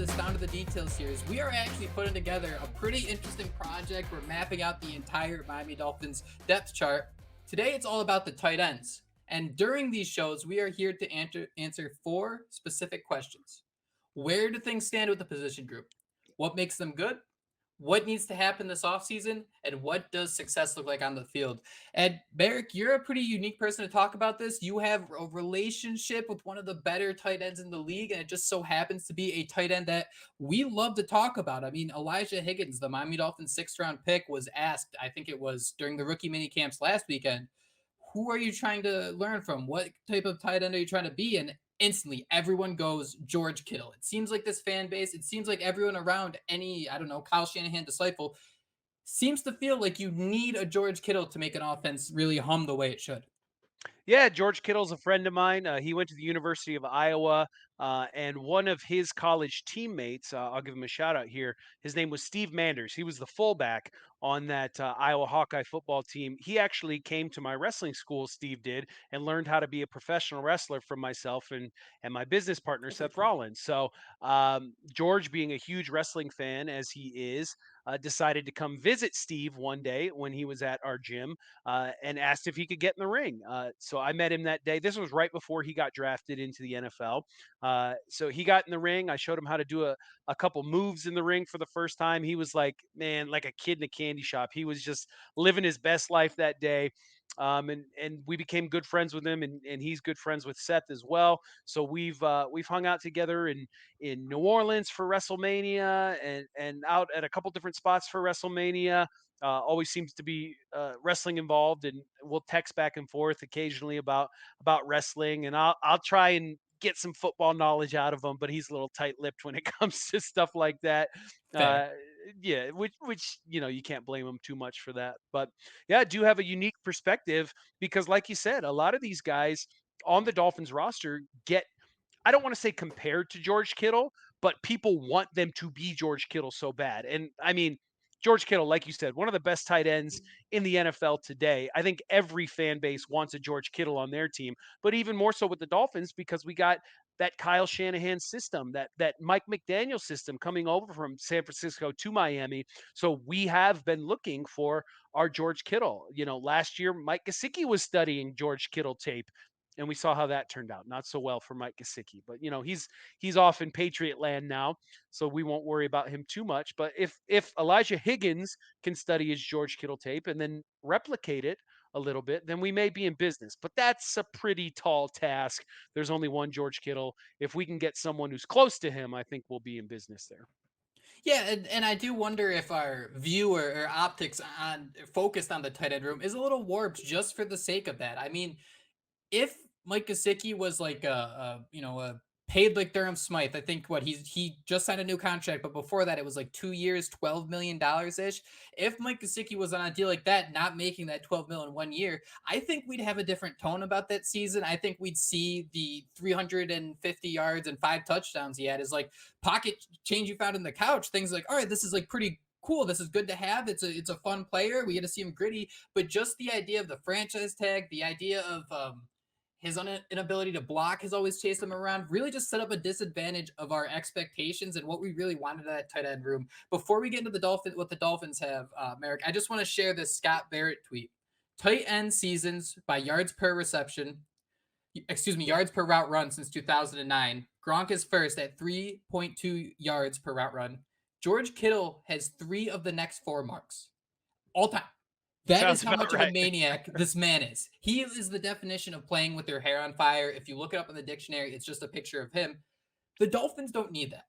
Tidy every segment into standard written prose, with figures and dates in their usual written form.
this down to the details series, we are actually putting together a pretty interesting project. We're mapping out the entire Miami Dolphins depth chart. Today, it's all about the tight ends. And during these shows, we are here to answer four specific questions. Where do things stand with the position group? What makes them good? What needs to happen this offseason? And what does success look like on the field? And Barrick, you're a pretty unique person to talk about this. You have a relationship with one of the better tight ends in the league, and it just so happens to be a tight end that we love to talk about. I mean, Elijah Higgins, the Miami Dolphins 6th-round pick, was asked, I think it was during the rookie mini camps last weekend, who are you trying to learn from? What type of tight end are you trying to be? And instantly everyone goes George Kittle. It seems like this fan base, it seems like everyone around any, I don't know, Kyle Shanahan disciple seems to feel like you need a George Kittle to make an offense really hum the way it should. Yeah, George Kittle's a friend of mine. He went to the University of Iowa, and one of his college teammates, I'll give him a shout out here. His name was Steve Manders. He was the fullback on that Iowa Hawkeye football team. He actually came to my wrestling school, Steve did, and learned how to be a professional wrestler from myself and my business partner, Okay, Seth cool. Rollins. So, George, being a huge wrestling fan as he is, decided to come visit Steve one day when he was at our gym and asked if he could get in the ring. So I met him that day. This was right before he got drafted into the NFL. So he got in the ring. I showed him how to do a couple moves in the ring for the first time. He was like, man, like a kid in a candy shop. He was just living his best life that day. And we became good friends with him, and he's good friends with Seth as well. So we've hung out together in New Orleans for WrestleMania and out at a couple different spots for WrestleMania. Always seems to be wrestling involved, and we'll text back and forth occasionally about wrestling, and I'll try and get some football knowledge out of him, but he's a little tight-lipped when it comes to stuff like that. Fair. Uh, yeah, which you can't blame him too much for that. But yeah, I do have a unique perspective because, like you said, a lot of these guys on the Dolphins roster get, I don't want to say compared to George Kittle, but people want them to be George Kittle so bad. And I mean, George Kittle, like you said, one of the best tight ends in the NFL today. I think every fan base wants a George Kittle on their team, but even more so with the Dolphins because we got that Kyle Shanahan system, that Mike McDaniel system coming over from San Francisco to Miami. So we have been looking for our George Kittle. Last year Mike Gesicki was studying George Kittle tape, and we saw how that turned out. Not so well for Mike Gesicki, but he's off in Patriot land now, so we won't worry about him too much. But if Elijah Higgins can study his George Kittle tape and then replicate it a little bit, then we may be in business. But that's a pretty tall task. There's only one George Kittle. If we can get someone who's close to him, I think we'll be in business there. Yeah, and I do wonder if our viewer or optics on focused on the tight end room is a little warped just for the sake of that. I mean, if Mike Gesicki was like a paid like Durham Smythe, I think he just signed a new contract, but before that it was like 2 years, $12 million ish. If Mike Gesicki was on a deal like that, not making that 12 million in 1 year, I think we'd have a different tone about that season. I think we'd see the 350 yards and 5 touchdowns he had as like pocket change you found in the couch. Things like, all right, this is like pretty cool. This is good to have. It's a fun player. We get to see him gritty, but just the idea of the franchise tag, the idea of his inability to block has always chased him around, really just set up a disadvantage of our expectations and what we really wanted at that tight end room. Before we get into the Dolphins, what the Dolphins have, Merrick, I just want to share this Scott Barrett tweet. Tight end seasons by yards per reception, yards per route run since 2009. Gronk is first at 3.2 yards per route run. George Kittle has three of the next four marks all time. That is Sounds how about much of a right. maniac this man is. He is the definition of playing with their hair on fire. If you look it up in the dictionary, it's just a picture of him. The Dolphins don't need that.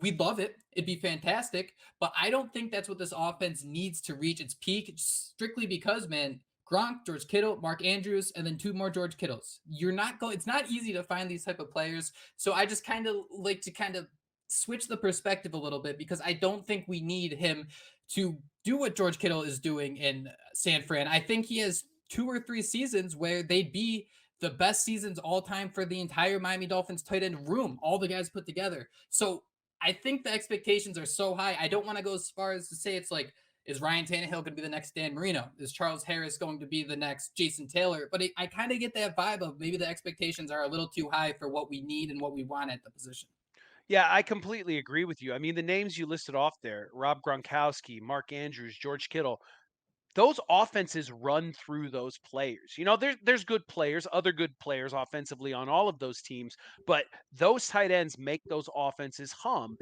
We'd love it. It'd be fantastic. But I don't think that's what this offense needs to reach its peak, strictly because, man, Gronk, George Kittle, Mark Andrews, and then two more George Kittles. You're not going, it's not easy to find these type of players. So I just kind of like to kind of switch the perspective a little bit because I don't think we need him to do what George Kittle is doing in San Fran. I think he has 2 or 3 seasons where they'd be the best seasons all time for the entire Miami Dolphins tight end room, all the guys put together. So I think the expectations are so high. I don't want to go as far as to say it's like, is Ryan Tannehill going to be the next Dan Marino? Is Charles Harris going to be the next Jason Taylor? But I kind of get that vibe of maybe the expectations are a little too high for what we need and what we want at the position. Yeah, I completely agree with you. I mean, the names you listed off there, Rob Gronkowski, Mark Andrews, George Kittle, those offenses run through those players. You know, there's good players, other good players offensively on all of those teams, but those tight ends make those offenses hum,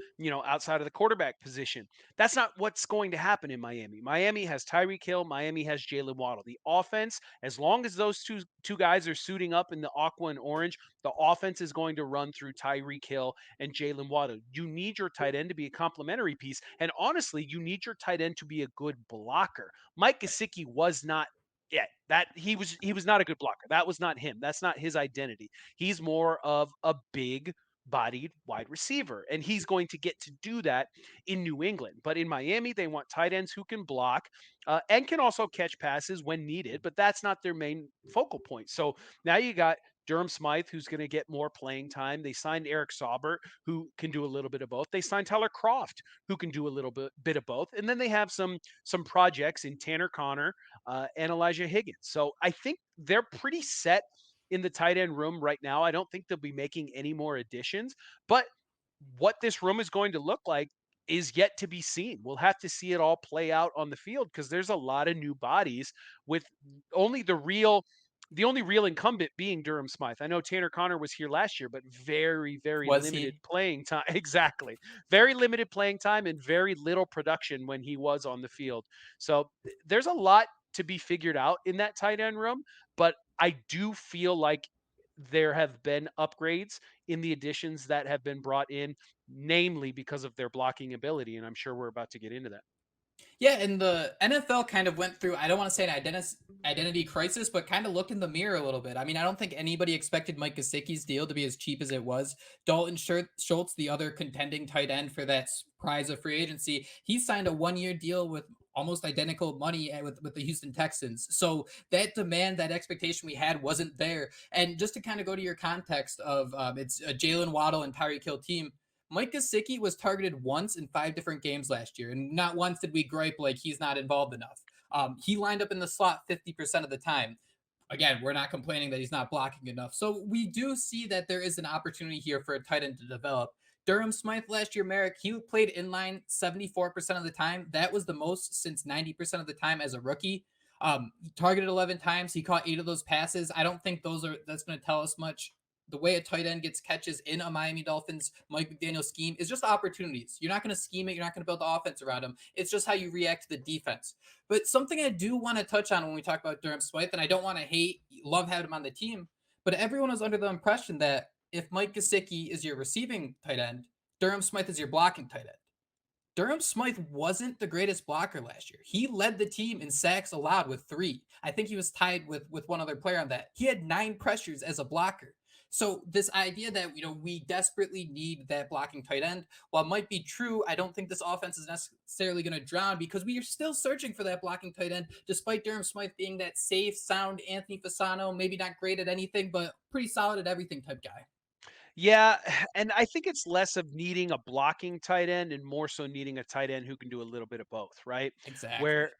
outside of the quarterback position. That's not what's going to happen in Miami. Miami has Tyreek Hill, Miami has Jalen Waddle. The offense, as long as those two guys are suiting up in the aqua and orange, the offense is going to run through Tyreek Hill and Jalen Waddle. You need your tight end to be a complementary piece. And honestly, you need your tight end to be a good blocker. Mike Gesicki was not that he was not a good blocker. That was not him. That's not his identity. He's more of a big bodied wide receiver, and he's going to get to do that in New England. But in Miami, they want tight ends who can block and can also catch passes when needed, but that's not their main focal point. So now you got Durham Smythe, who's going to get more playing time. They signed Eric Saubert, who can do a little bit of both. They signed Tyler Kroft, who can do a little bit of both. And then they have some projects in Tanner Connor and Elijah Higgins. So I think they're pretty set in the tight end room right now. I don't think they'll be making any more additions, but what this room is going to look like is yet to be seen. We'll have to see it all play out on the field because there's a lot of new bodies with only the only real incumbent being Durham Smythe. I know Tanner Connor was here last year, but very, very Was limited he? playing time. Exactly. Very limited playing time and very little production when he was on the field. So there's a lot to be figured out in that tight end room, but I do feel like there have been upgrades in the additions that have been brought in, namely because of their blocking ability. And I'm sure we're about to get into that. Yeah, and the NFL kind of went through, I don't want to say an identity crisis, but kind of looked in the mirror a little bit. I mean, I don't think anybody expected Mike Gesicki's deal to be as cheap as it was. Dalton Schultz, the other contending tight end for that prize of free agency, he signed a 1 year deal with almost identical money with the Houston Texans. So that demand, that expectation we had wasn't there. And just to kind of go to your context of it's a Jalen Waddle and Tyreek Hill team, Mike Gesicki was targeted once in 5 different games last year, and not once did we gripe like he's not involved enough. He lined up in the slot 50% of the time. Again, we're not complaining that he's not blocking enough. So we do see that there is an opportunity here for a tight end to develop. Durham Smythe last year, Merrick, he played inline 74% of the time. That was the most since 90% of the time as a rookie. He targeted 11 times. He caught 8 of those passes. I don't think that's going to tell us much. The way a tight end gets catches in a Miami Dolphins Mike McDaniel scheme is just opportunities. You're not going to scheme it. You're not going to build the offense around him. It's just how you react to the defense. But something I do want to touch on when we talk about Durham Smythe, and I don't want to love having him on the team, but everyone was under the impression that if Mike Gesicki is your receiving tight end, Durham Smythe is your blocking tight end. Durham Smythe wasn't the greatest blocker last year. He led the team in sacks allowed with 3. I think he was tied with one other player on that. He had 9 pressures as a blocker. So this idea that we desperately need that blocking tight end, while it might be true, I don't think this offense is necessarily going to drown because we are still searching for that blocking tight end, despite Durham Smythe being that safe, sound Anthony Fasano, maybe not great at anything, but pretty solid at everything type guy. Yeah, and I think it's less of needing a blocking tight end and more so needing a tight end who can do a little bit of both, right? Where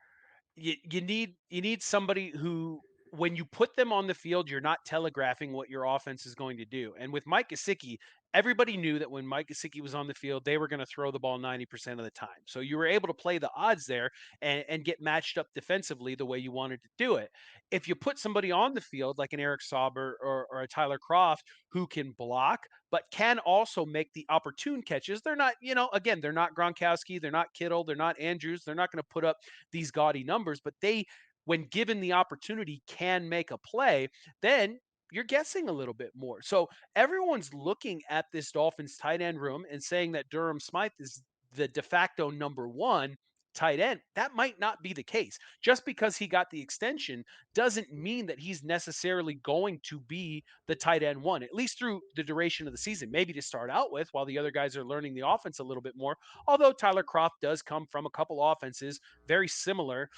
Exactly. you need somebody who when you put them on the field, you're not telegraphing what your offense is going to do. And with Mike Gesicki, everybody knew that when Mike Gesicki was on the field, they were going to throw the ball 90% of the time. So you were able to play the odds there and get matched up defensively the way you wanted to do it. If you put somebody on the field like an Eric Sauber or a Tyler Kroft who can block, but can also make the opportune catches, they're not, again, they're not Gronkowski, they're not Kittle, they're not Andrews, they're not going to put up these gaudy numbers, but they, when given the opportunity, can make a play, then you're guessing a little bit more. So everyone's looking at this Dolphins tight end room and saying that Durham Smythe is the de facto number one tight end. That might not be the case. Just because he got the extension doesn't mean that he's necessarily going to be the tight end one, at least through the duration of the season. Maybe to start out with while the other guys are learning the offense a little bit more. Although Tyler Kroft does come from a couple offenses very similar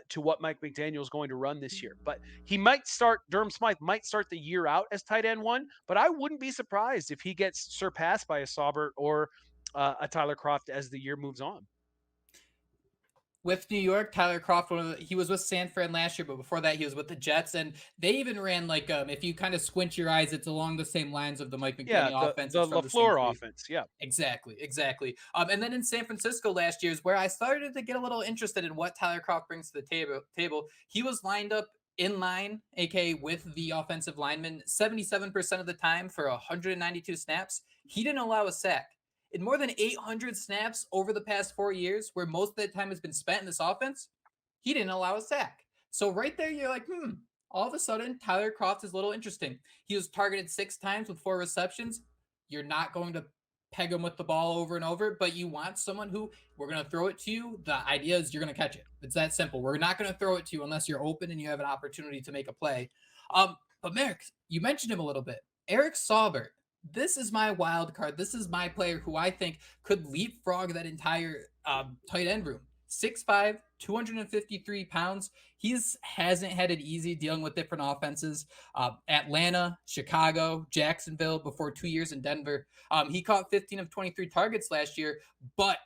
to what Mike McDaniel is going to run this year. But Durham Smythe might start the year out as tight end one, but I wouldn't be surprised if he gets surpassed by a Saubert or a Tyler Kroft as the year moves on. with New York, Tyler Kroft, he was with San Fran last year, but before that, he was with the Jets, and they even ran like if you kind of squint your eyes, it's along the same lines of the Mike Yeah, McDaniel offense. the It's from the same LaFleur tree. offense. Yeah. Exactly, exactly. And then in San Francisco last year is where I started to get a little interested in what Tyler Kroft brings to the table. He was lined up in line, aka with the offensive lineman, 77% of the time for 192 snaps. He didn't allow a sack. In more than 800 snaps over the past 4 years, where most of that time has been spent in this offense, he didn't allow a sack. So right there, you're like, all of a sudden, Tyler Kroft is a little interesting. He was targeted 6 times with 4 receptions. You're not going to peg him with the ball over and over, but you want someone who we're going to throw it to you. The idea is you're going to catch it. It's that simple. We're not going to throw it to you unless you're open and you have an opportunity to make a play. But Merrick, you mentioned him a little bit. Eric Saubert. This is my wild card. This is my player who I think could leapfrog that entire tight end room. 6'5", 253 pounds. He's hasn't had it easy dealing with different offenses. Atlanta, Chicago, Jacksonville before 2 years in Denver. He caught 15 of 23 targets last year, but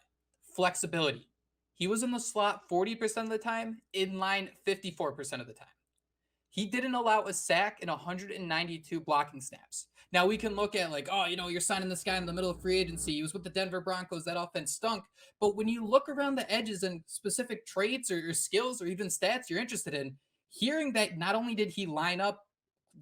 flexibility. He was in the slot 40% of the time, in line 54% of the time. He didn't allow a sack in 192 blocking snaps. Now we can look at like, oh, you're signing this guy in the middle of free agency. He was with the Denver Broncos. That offense stunk. But when you look around the edges and specific traits or skills or even stats you're interested in, hearing that not only did he line up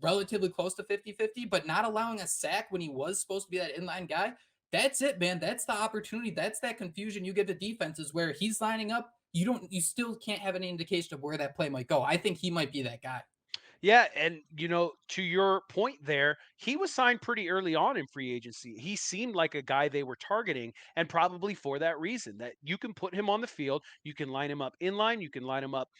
relatively close to 50-50, but not allowing a sack when he was supposed to be that inline guy, that's it, man. That's the opportunity. That's that confusion you give the defenses where he's lining up. You still can't have any indication of where that play might go. I think he might be that guy. Yeah, and to your point there, he was signed pretty early on in free agency. He seemed like a guy they were targeting, and probably for that reason that you can put him on the field, you can line him up in line, you can line him up,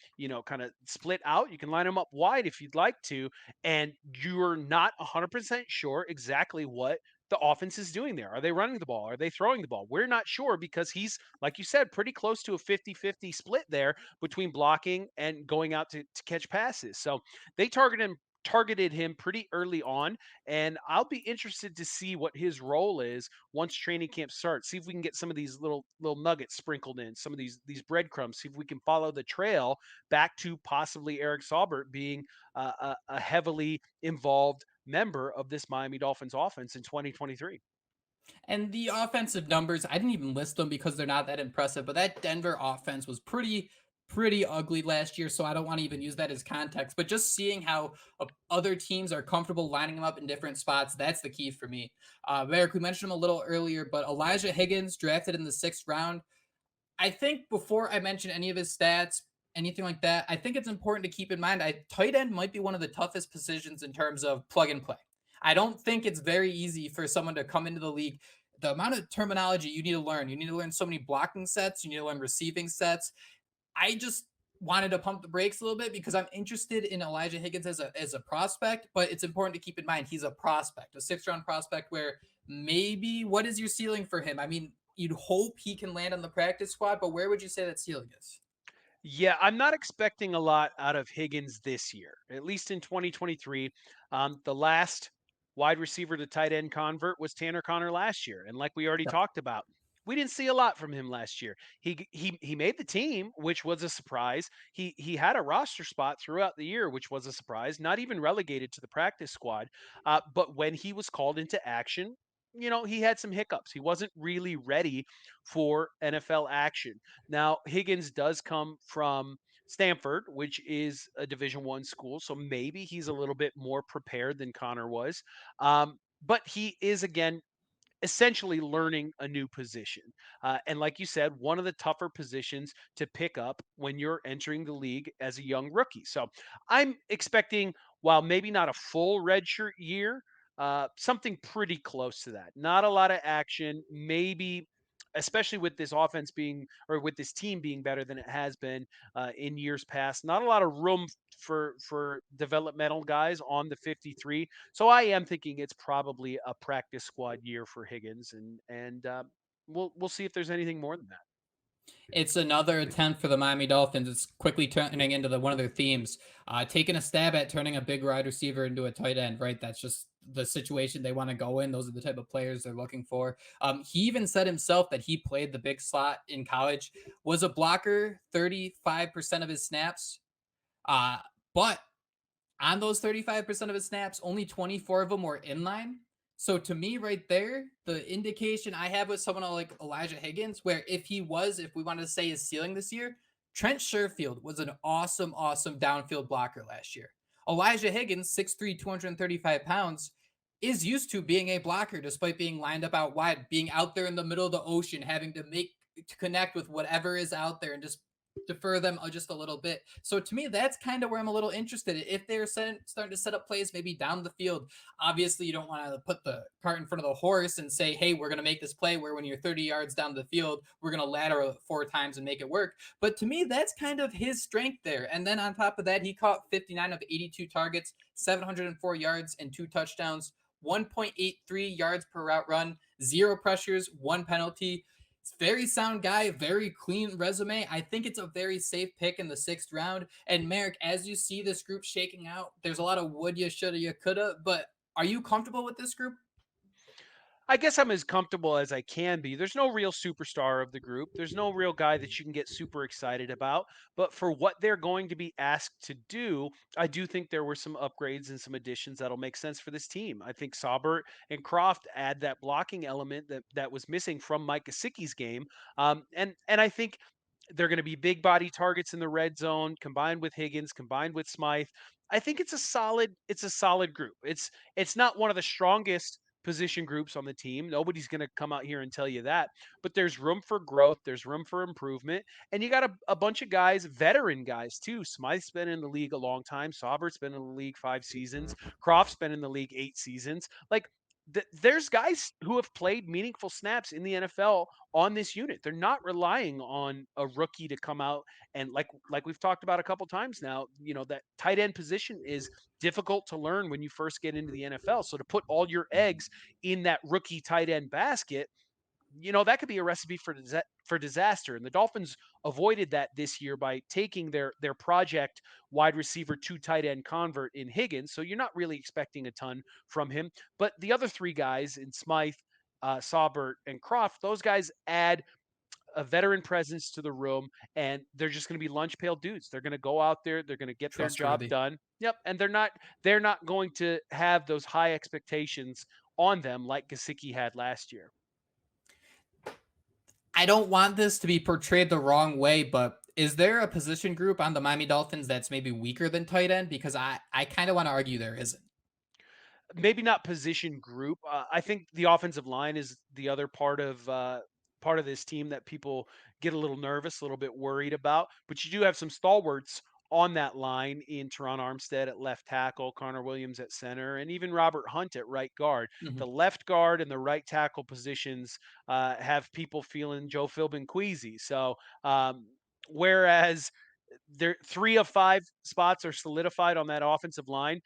kind of split out, you can line him up wide if you'd like to, and you're not 100% sure exactly what the offense is doing there. Are they running the ball? Are they throwing the ball? We're not sure because he's, like you said, pretty close to a 50-50 split there between blocking and going out to catch passes. So they targeted him pretty early on, and I'll be interested to see what his role is once training camp starts. See if we can get some of these little nuggets sprinkled in, some of these breadcrumbs. See if we can follow the trail back to possibly Eric Saubert being a heavily involved member of this Miami Dolphins offense in 2023. And the offensive numbers, I didn't even list them because they're not that impressive, but that Denver offense was pretty ugly last year, so I don't want to even use that as context. But just seeing how other teams are comfortable lining them up in different spots, that's the key for me. Merrick, we mentioned him a little earlier, but Elijah Higgins drafted in the 6th round. I think before I mention any of his stats, anything like that, I think it's important to keep in mind tight end might be one of the toughest positions in terms of plug and play. I don't think it's very easy for someone to come into the league. The amount of terminology you need to learn so many blocking sets, you need to learn receiving sets. I just wanted to pump the brakes a little bit because I'm interested in Elijah Higgins as a prospect, but it's important to keep in mind he's a prospect, a 6th round prospect where maybe what is your ceiling for him? I mean, you'd hope he can land on the practice squad, but where would you say that ceiling is? Yeah, I'm not expecting a lot out of Higgins this year, at least in 2023. The last wide receiver to tight end convert was Tanner Connor last year, and like we already Yep. talked about, we didn't see a lot from him last year. He made the team, which was a surprise. He had a roster spot throughout the year, which was a surprise. Not even relegated to the practice squad, but when he was called into action, he had some hiccups. He wasn't really ready for NFL action. Now, Higgins does come from Stanford, which is a Division 1 school, so maybe he's a little bit more prepared than Connor was. But he is again essentially learning a new position. And like you said, one of the tougher positions to pick up when you're entering the league as a young rookie. So I'm expecting, while maybe not a full redshirt year, something pretty close to that. Not a lot of action, maybe. Especially with this offense being, or with this team being better than it has been in years past, not a lot of room for developmental guys on the 53. So I am thinking it's probably a practice squad year for Higgins, and we'll see if there's anything more than that. It's another attempt for the Miami Dolphins. It's quickly turning into one of their themes, taking a stab at turning a big wide receiver into a tight end. Right, that's just the situation they want to go in. Those are the type of players they're looking for. He even said himself that he played the big slot in college, was a blocker 35% of his snaps. Uh, but on those 35% of his snaps, only 24 of them were inline. So to me, right there, the indication I have with someone like Elijah Higgins, where if we wanted to say his ceiling this year, Trent Sherfield was an awesome, awesome downfield blocker last year. Elijah Higgins, 6'3, 235 pounds, is used to being a blocker despite being lined up out wide, being out there in the middle of the ocean, having to connect with whatever is out there and just defer them just a little bit. So to me, that's kind of where I'm a little interested. If they're starting to set up plays maybe down the field, obviously you don't want to put the cart in front of the horse and say, hey, we're going to make this play where when you're 30 yards down the field, we're going to lateral it 4 times and make it work. But to me, that's kind of his strength there. And then on top of that, he caught 59 of 82 targets, 704 yards and 2 touchdowns, 1.83 yards per route run, 0 pressures, 1 penalty. Very sound guy, very clean resume. I think it's a very safe pick in the 6th round. And Merrick, as you see this group shaking out, there's a lot of would you, shoulda, you coulda. But are you comfortable with this group? I guess I'm as comfortable as I can be. There's no real superstar of the group. There's no real guy that you can get super excited about. But for what they're going to be asked to do, I do think there were some upgrades and some additions that'll make sense for this team. I think Saubert and Kroft add that blocking element that was missing from Mike Gesicki's game. And I think they're going to be big body targets in the red zone, combined with Higgins, combined with Smythe. I think it's a solid group. It's not one of the strongest position groups on the team. Nobody's going to come out here and tell you that, but there's room for growth. There's room for improvement. And you got a bunch of guys, veteran guys too. Smythe's been in the league a long time. Saubert's been in the league 5 seasons. Kroft's been in the league 8 seasons. Like, there's guys who have played meaningful snaps in the NFL on this unit. They're not relying on a rookie to come out and like we've talked about a couple times now, that tight end position is difficult to learn when you first get into the NFL. So to put all your eggs in that rookie tight end basket, that could be a recipe for disaster. And the Dolphins avoided that this year by taking their project wide receiver to tight end convert in Higgins. So you're not really expecting a ton from him. But the other 3 guys in Smythe, Saubert, and Kroft, those guys add a veteran presence to the room, and they're just going to be lunch pail dudes. They're going to go out there, they're going to get their job Trustworthy. done. Yep, and they're not going to have those high expectations on them like Gesicki had last year. I don't want this to be portrayed the wrong way, but is there a position group on the Miami Dolphins that's maybe weaker than tight end? Because I kind of want to argue there isn't. Maybe not position group. I think the offensive line is the other part of this team that people get a little nervous, a little bit worried about. But you do have some stalwarts on that line in Teron Armstead at left tackle, Connor Williams at center, and even Robert Hunt at right guard. Mhm. The left guard and the right tackle positions have people feeling Joe Philbin queasy. So whereas there 3 of 5 spots are solidified on that offensive line,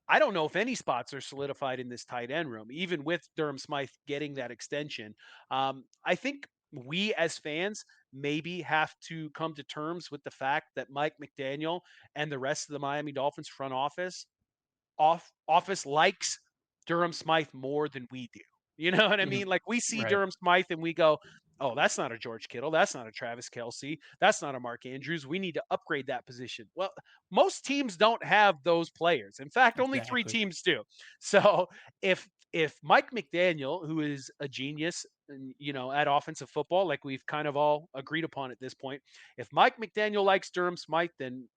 I don't know if any spots are solidified in this tight end room, even with Durham Smythe getting that extension. I think we as fans maybe have to come to terms with the fact that Mike McDaniel and the rest of the Miami Dolphins front office likes Durham Smythe more than we do. You know what I Mhm. mean? Like, we see Right. Durham Smythe and we go, "Oh, that's not a George Kittle. That's not a Travis Kelsey. That's not a Mark Andrews. We need to upgrade that position." Well, most teams don't have those players. In fact, only 3 Exactly. teams do. So if Mike McDaniel, who is a genius, at offensive football, like we've kind of all agreed upon at this point, if Mike McDaniel likes Durham Smythe, then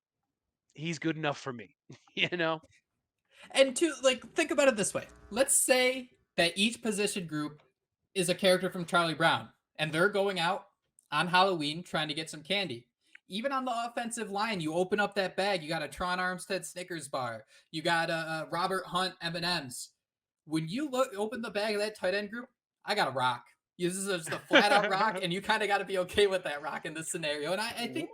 he's good enough for me. You know? And to like think about it this way. Let's say that each position group is a character from Charlie Brown and they're going out on Halloween trying to get some candy. Even on the offensive line, you open up that bag, you got a Tron Armstead Snickers bar, you got a Robert Hunt M&Ms. When you open the bag of that tight end group, I got a rock. This is just a flat out rock, and you kind of got to be okay with that rock in this scenario. And I think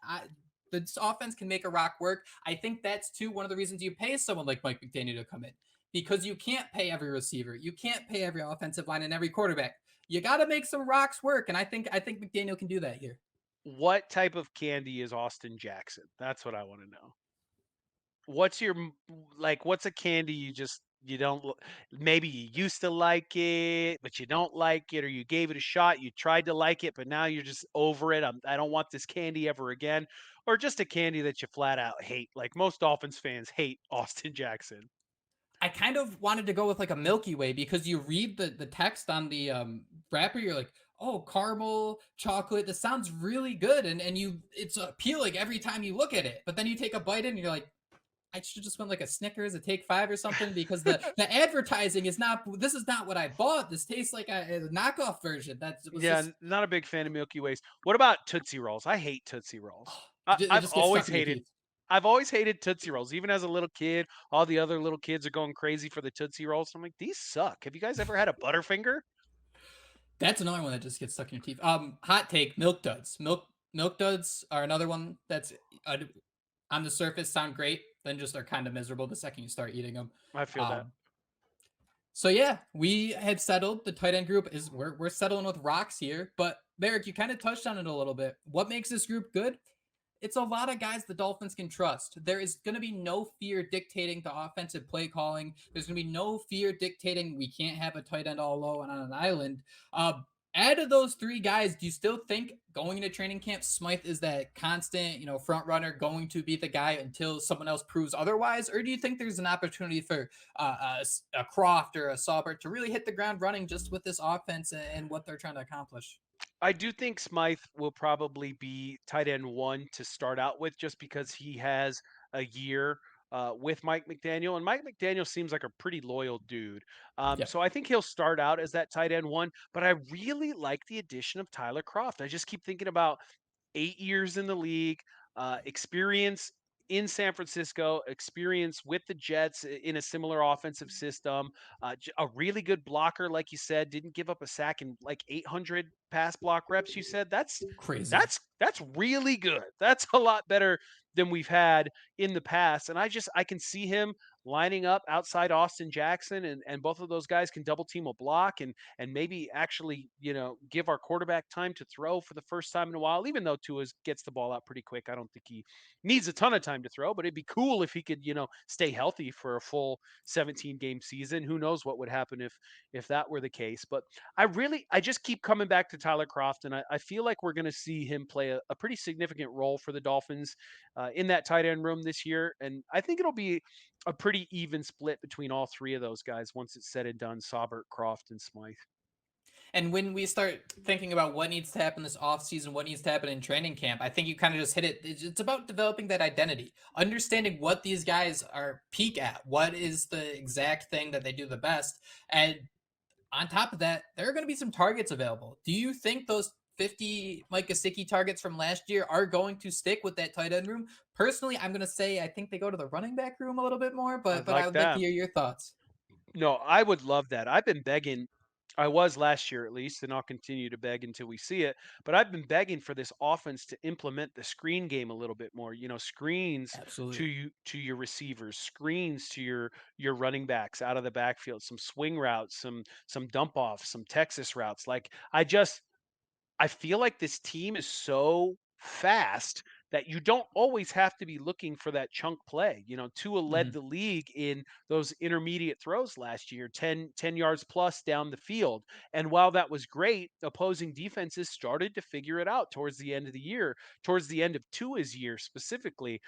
I, the offense can make a rock work. I think that's too one of the reasons you pay someone like Mike McDaniel to come in, because you can't pay every receiver, you can't pay every offensive line and every quarterback. You got to make some rocks work, and I think McDaniel can do that here. What type of candy is Austin Jackson? That's what I want to know. What's your what's a candy you just you don't maybe you used to like it, but you don't like it, or you gave it a shot, you tried to like it, but now you're just over it. I don't want this candy ever again, or just a candy that you flat out hate. Like most Dolphins fans hate Austin Jackson. I kind of wanted to go with like a Milky Way because you read the text on the wrapper, you're like, oh, caramel, chocolate. This sounds really good, and it's appealing every time you look at it. But then you take a bite in, and you're like, I should just went like a Snickers, a Take Five or something because the advertising is not. This is not what I bought. This tastes like a knockoff version. That was Yeah, just. not a big fan of Milky Ways. What about Tootsie Rolls? I hate Tootsie Rolls. It just gets stuck in your teeth. I've always hated Tootsie Rolls. Even as a little kid, all the other little kids are going crazy for the Tootsie Rolls. I'm like, these suck. Have you guys ever had a Butterfinger? That's another one that just gets stuck in your teeth. Hot take: Milk Duds. Milk Duds are another one that's uh, on the surface sound great, then just are kind of miserable the second you start eating them. I feel that. Um, so yeah, we had settled the tight end group is we're settling with rocks here. But Merrick, you kind of touched on it a little bit. What makes this group good? It's a lot of guys the Dolphins can trust. There is going to be no fear dictating the offensive play calling. There's going to be no fear dictating we can't have a tight end all alone on an island. Out of those three guys, do you still think going into training camp, Smythe is that constant, front runner going to be the guy until someone else proves otherwise? Or do you think there's an opportunity for a Kroft or a Saubert to really hit the ground running just with this offense and what they're trying to accomplish? I do think Smythe will probably be tight end one to start out with just because he has a year with Mike McDaniel. And Mike McDaniel seems like a pretty loyal dude. Yeah, So I think he'll start out as that tight end one. But I really like the addition of Tyler Kroft. I just keep thinking about 8 years in the league, experience in San Francisco, experience with the Jets in a similar offensive system, a really good blocker, like you said, didn't give up a sack in like 800 pass block reps. You said crazy. that's really good. That's a lot better than we've had in the past. And I can see him lining up outside Austin Jackson, and both of those guys can double team a block and maybe actually, give our quarterback time to throw for the first time in a while, even though Tua gets the ball out pretty quick. I don't think he needs a ton of time to throw, but it'd be cool if he could, stay healthy for a full 17 game season. Who knows what would happen if that were the case. But I just keep coming back to Tyler Kroft, and I feel like we're going to see him play a pretty significant role for the Dolphins in that tight end room this year. And I think it'll be a pretty even split between all three of those guys once it's said and done: Saubert, Kroft, and Smythe. And when we start thinking about what needs to happen this offseason, what needs to happen in training camp, I think you kind of just hit it. It's about developing that identity, understanding what these guys are peak at, what is the exact thing that they do the best. And on top of that, there are going to be some targets available. Do you think those 50 Mike Gesicki targets from last year are going to stick with that tight end room? Personally, I'm going to say I think they go to the running back room a little bit more, I'd but I like would like to that. hear your thoughts. No, I would love that. I've been begging. I was last year at least, and I'll continue to beg until we see it. But I've been begging for this offense to implement the screen game a little bit more. Screens Absolutely. to your receivers, screens to your running backs out of the backfield, some swing routes, some dump offs, some Texas routes. I feel like this team is so fast that you don't always have to be looking for that chunk play. Tua led Mhm. the league in those intermediate throws last year, 10 yards plus down the field. And while that was great, opposing defenses started to figure it out towards the end of the year, towards the end of Tua's year specifically.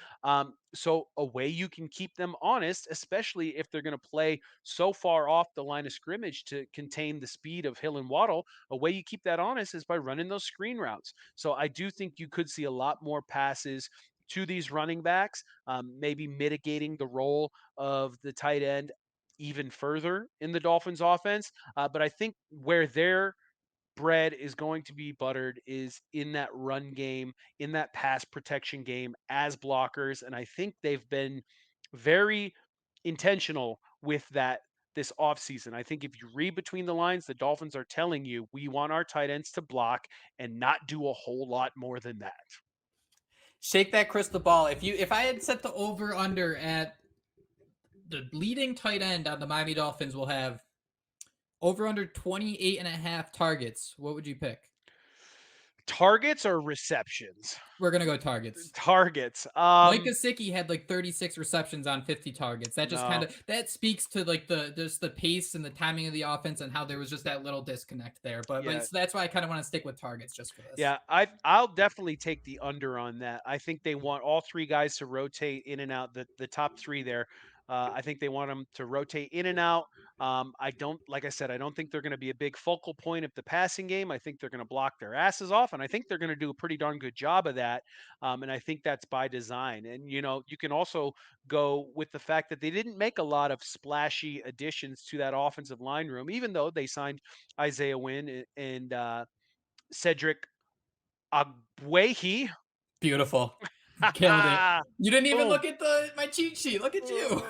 So a way you can keep them honest, especially if they're going to play so far off the line of scrimmage to contain the speed of Hill and Waddle, a way you keep that honest is by running those screen routes. So I do think you could see a lot more passes to these running backs, maybe mitigating the role of the tight end even further in the Dolphins offense. But I think where their bread is going to be buttered is in that run game, in that pass protection game as blockers. And I think they've been very intentional with that this offseason. I think if you read between the lines, the Dolphins are telling you we want our tight ends to block and not do a whole lot more than that. Shake that crystal ball. If I had set the over under at the leading tight end on the Miami Dolphins will have over under 28 and a half targets, what would you pick? Targets or receptions? We're gonna go targets. Targets. Mike Gesicki had like 36 receptions on 50 targets. That just kind No. of that speaks to like the just the pace and the timing of the offense and how there was just that little disconnect there. But Yeah. so that's why I kind of want to stick with targets just for this. Yeah, I'll definitely take the under on that. I think they want all three guys to rotate in and out. The top three there, I think they want them to rotate in and out. I don't, like I said, I don't think they're going to be a big focal point of the passing game. I think they're going to block their asses off, and I think they're going to do a pretty darn good job of that. And I think that's by design. And you can also go with the fact that they didn't make a lot of splashy additions to that offensive line room, even though they signed Isaiah Wynn and Cedric Agüehi. Beautiful, killed it. You didn't even Boom. look at the my cheat sheet. Look at you.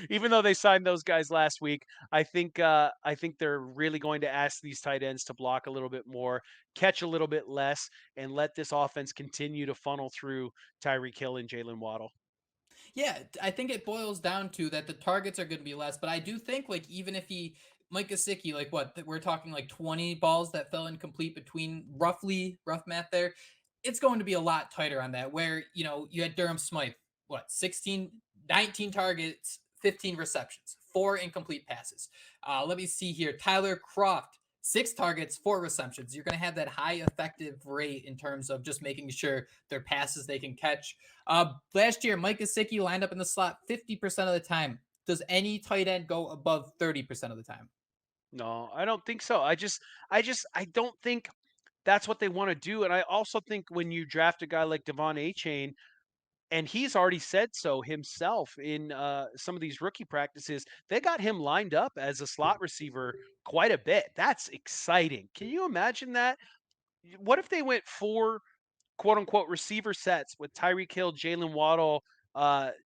Even though they signed those guys last week, I think they're really going to ask these tight ends to block a little bit more, catch a little bit less, and let this offense continue to funnel through Tyreek Hill and Jalen Waddle. Yeah, I think it boils down to that the targets are going to be less, but I do think like even if he Mike Gesicki, like what we're talking like 20 balls that fell incomplete between roughly rough math there, it's going to be a lot tighter on that. Where you had Durham Smythe, what 16, 19 targets, 15 receptions, four incomplete passes. Let me see here, Tyler Kroft. Six targets, four receptions. You're going to have that high effective rate in terms of just making sure they're passes they can catch. Last year, Mike Gesicki lined up in the slot 50% of the time. Does any tight end go above 30% of the time? No, I don't think so. I don't think that's what they want to do. And I also think when you draft a guy like Devon A. Chain, and he's already said so himself in some of these rookie practices. They got him lined up as a slot receiver quite a bit. That's exciting. Can you imagine that? What if they went four quote unquote receiver sets with Tyreek Hill, Jalen Waddle,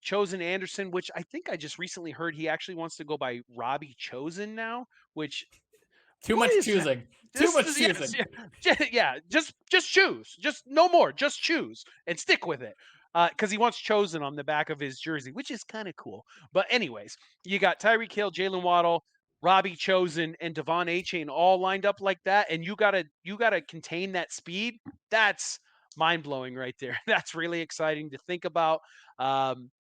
Chosen Anderson, which I think I just recently heard he actually wants to go by Robbie Chosen now, which Too what much is that? choosing. Too This much is yes, choosing. yeah. Just choose. Just no more. Just choose and stick with it. Because he wants chosen on the back of his jersey, which is kind of cool. But anyways, you got Tyreek Hill, Jalen Waddle, Robbie Chosen, and Devon A. Chain all lined up like that, and you gotta contain that speed. That's mind blowing right there. That's really exciting to think about. Um,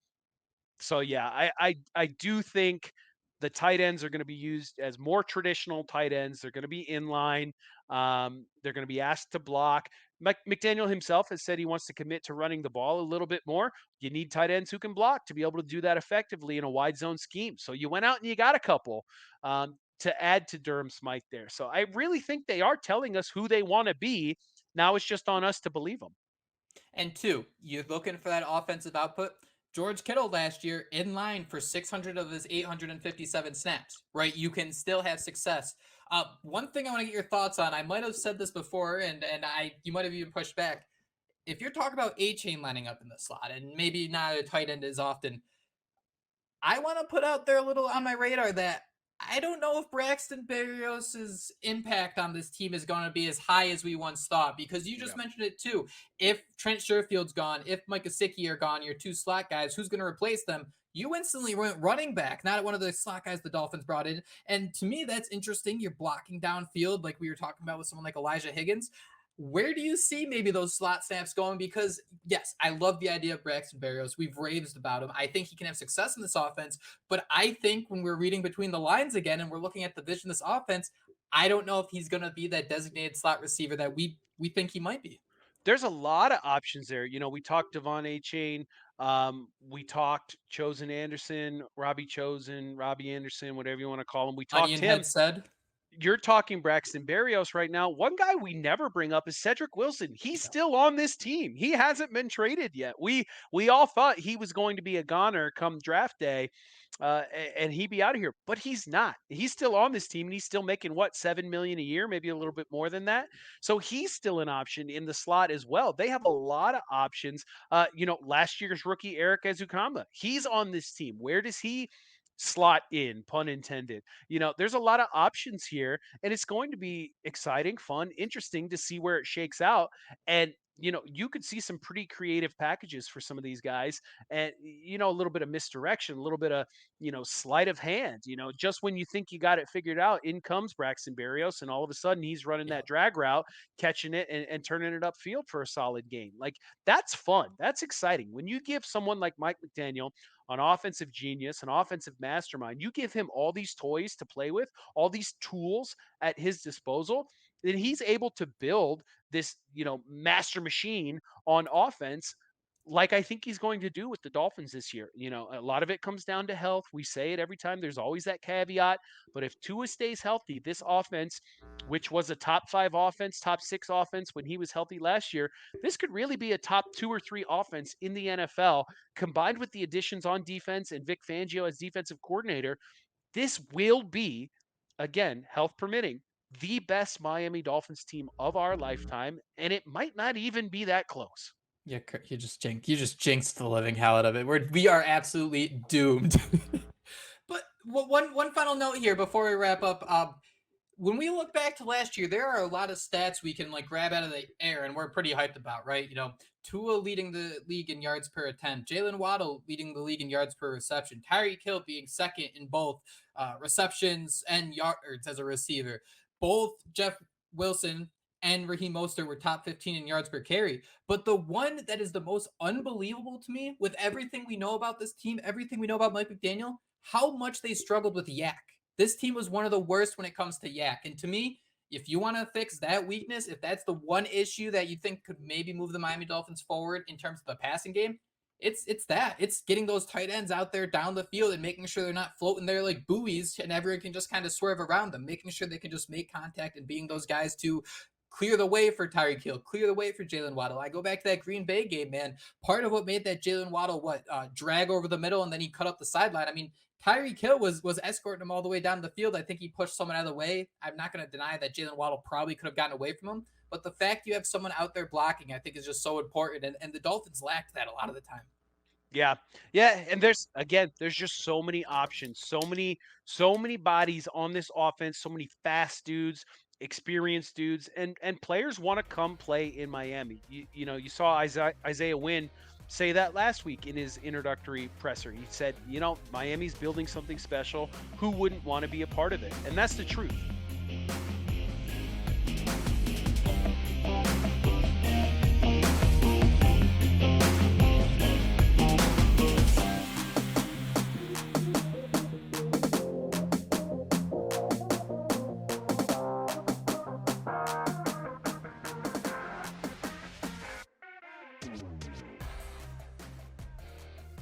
so yeah, I do think the tight ends are going to be used as more traditional tight ends. They're going to be in line. They're going to be asked to block. McDaniel himself has said he wants to commit to running the ball a little bit more. You need tight ends who can block to be able to do that effectively in a wide zone scheme. So you went out and you got a couple to add to Durham Smythe there. So I really think they are telling us who they want to be. Now it's just on us to believe them. And two, you're looking for that offensive output. George Kittle last year in line for 600 of his 857 snaps, right? You can still have success. One thing I want to get your thoughts on, I might have said this before, and you might have even pushed back. If you're talking about A chain lining up in the slot, and maybe not a tight end as often, I want to put out there a little on my radar that I don't know if Braxton Berrios' impact on this team is going to be as high as we once thought because you just Yeah. mentioned it too. If Trent Sherfield's gone, if Mike Gesicki are gone, your two slot guys, who's going to replace them? You instantly went running back, not one of the slot guys the Dolphins brought in. And to me, that's interesting. You're blocking downfield, like we were talking about with someone like Elijah Higgins. Where do you see maybe those slot snaps going? Because yes, I love the idea of Braxton Berrios. We've raved about him. I think he can have success in this offense. But I think when we're reading between the lines again and we're looking at the vision of this offense, I don't know if he's going to be that designated slot receiver that we think he might be. There's a lot of options there. We talked Devon A. Chain. We talked Chosen Anderson, Robbie Chosen, Robbie Anderson, whatever you want to call him. We talked Onion him. head said, You're talking Braxton Berrios right now. One guy we never bring up is Cedric Wilson. He's yeah. still on this team. He hasn't been traded yet. We all thought he was going to be a goner come draft day, and he'd be out of here, but he's not. He's still on this team, and he's still making what 7 million a year, maybe a little bit more than that. So he's still an option in the slot as well. They have a lot of options. Last year's rookie Eric Ezukamba, he's on this team. Where does he slot in? Pun intended. There's a lot of options here, and it's going to be exciting, fun, interesting to see where it shakes out. And you could see some pretty creative packages for some of these guys, and a little bit of misdirection, a little bit of sleight of hand. Just when you think you got it figured out, in comes Braxton Berrios, and all of a sudden he's running Yeah. that drag route, catching it and turning it upfield for a solid gain. Like, that's fun. That's exciting. When you give someone like Mike McDaniel, an offensive genius, an offensive mastermind, you give him all these toys to play with, all these tools at his disposal, then he's able to build this, master machine on offense, like I think he's going to do with the Dolphins this year. A lot of it comes down to health. We say it every time. There's always that caveat. But if Tua stays healthy, this offense, which was a top 5 offense, top 6 offense when he was healthy last year, this could really be a top 2 or 3 offense in the NFL, combined with the additions on defense and Vic Fangio as defensive coordinator. This will be, again, health permitting, the best Miami Dolphins team of our lifetime, and it might not even be that close. Yeah, you just jinxed the living hell out of it. We are absolutely doomed. But one final note here before we wrap up. When we look back to last year, there are a lot of stats we can like grab out of the air, and we're pretty hyped about, right? Tua leading the league in yards per attempt, Jalen Waddle leading the league in yards per reception, Tyreek Hill being second in both receptions and yards as a receiver. Both Jeff Wilson and Raheem Mostert were top 15 in yards per carry. But the one that is the most unbelievable to me, with everything we know about this team, everything we know about Mike McDaniel, how much they struggled with yak. This team was one of the worst when it comes to yak. And to me, if you want to fix that weakness, if that's the one issue that you think could maybe move the Miami Dolphins forward in terms of the passing game, it's that. It's getting those tight ends out there down the field and making sure they're not floating there like buoys and everyone can just kind of swerve around them, making sure they can just make contact and being those guys to clear the way for Tyreek Hill, clear the way for Jalen Waddle. I go back to that Green Bay game, man. Part of what made that Jalen Waddle drag over the middle and then he cut up the sideline. I mean, Tyreek Hill was escorting him all the way down the field. I think he pushed someone out of the way. I'm not going to deny that Jalen Waddle probably could have gotten away from him, but the fact you have someone out there blocking, I think, is just so important. And the Dolphins lacked that a lot of the time. Yeah. Yeah, and there's just so many options, so many bodies on this offense, so many fast dudes, experienced dudes, and players want to come play in Miami. You saw Isaiah Wynn say that last week in his introductory presser. He said, Miami's building something special. Who wouldn't want to be a part of it? And that's the truth.